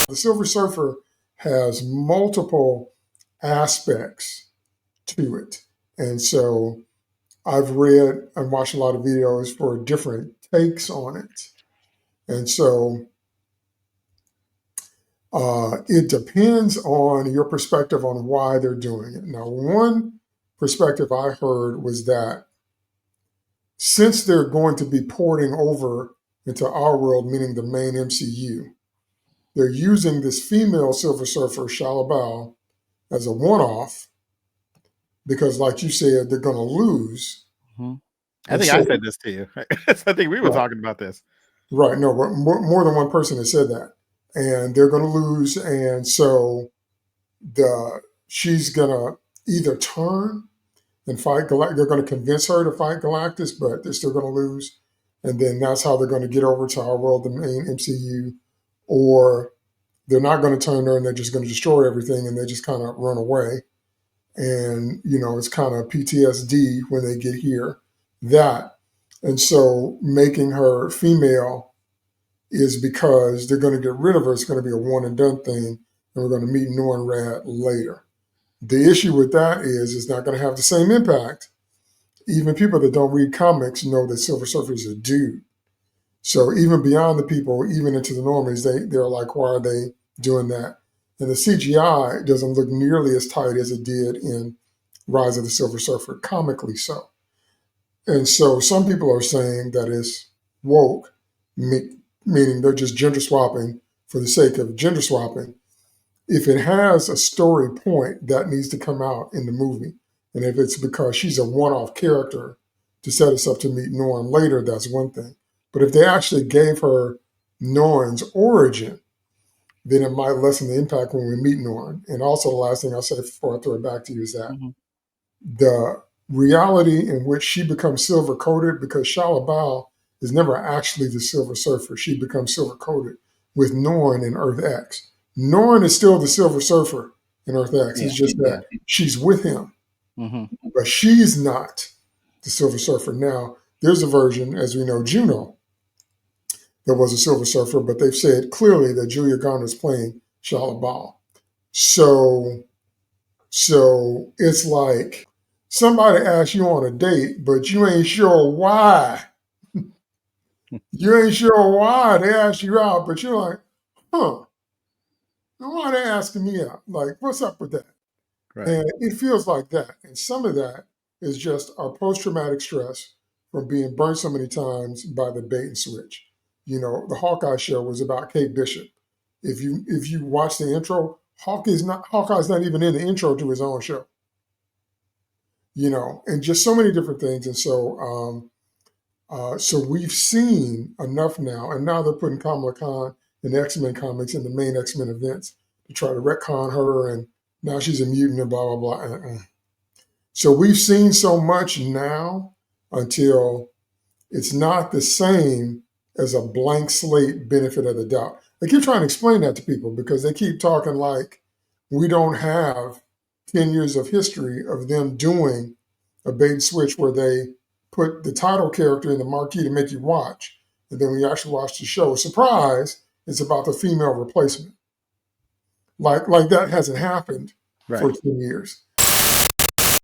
the Silver Surfer has multiple aspects to it. And so I've read and watched a lot of videos for different takes on it. And so it depends on your perspective on why they're doing it. Now, one perspective I heard was that since they're going to be porting over into our world, meaning the main MCU, they're using this female Silver Surfer, Shalla-Bal, as a one-off because, like you said, they're going to lose. Mm-hmm. I think I said this to you. I think we were talking about this. Right. No, but more than one person has said that. And they're going to lose. And so she's going to either turn and fight Galactus. They're going to convince her to fight Galactus, but they're still going to lose. And then that's how they're going to get over to our world, the main MCU. Or they're not going to turn her and they're just going to destroy everything and they just kind of run away. And, it's kind of PTSD when they get here. And so making her female is because they're going to get rid of her. It's going to be a one and done thing. And we're going to meet Norrin Radd later. The issue with that is it's not going to have the same impact. Even people that don't read comics know that Silver Surfer is a dude. So even beyond the people, even into the normies, they're like, why are they doing that? And the CGI doesn't look nearly as tight as it did in Rise of the Silver Surfer, comically so. And so some people are saying that it's woke, meaning they're just gender swapping for the sake of gender swapping. If it has a story point, that needs to come out in the movie. And if it's because she's a one-off character to set us up to meet Norrin later, that's one thing. But if they actually gave her Norrin's origin, then it might lessen the impact when we meet Norrin. And also the last thing I'll say before I throw it back to you is that the reality in which she becomes silver-coated, because Shalla-Bal is never actually the Silver Surfer. She becomes silver-coated with Norrin in Earth X. Norrin is still the Silver Surfer in Earth X. It's just that she's with him. But she's not the Silver Surfer. Now, there's a version, as we know, Juno, that was a Silver Surfer, but they've said clearly that Julia Garner's playing Shalla-Bal. So it's like somebody asks you on a date, but you ain't sure why. You ain't sure why they asked you out, but you're like, why are they asking me out? Like, what's up with that? Right. And it feels like that. And some of that is just our post-traumatic stress from being burned so many times by the bait and switch. The Hawkeye show was about Kate Bishop. If you watch the intro, Hawkeye's not even in the intro to his own show. And just so many different things. And so we've seen enough now, and now they're putting Kamala Khan in the X-Men comics in the main X-Men events to try to retcon her, and now she's a mutant and blah, blah, blah. So we've seen so much now until it's not the same as a blank slate benefit of the doubt. I keep trying to explain that to people because they keep talking like we don't have 10 years of history of them doing a bait and switch where they put the title character in the marquee to make you watch. And then when you actually watch the show, surprise, it's about the female replacement. Like that hasn't happened for 10 years.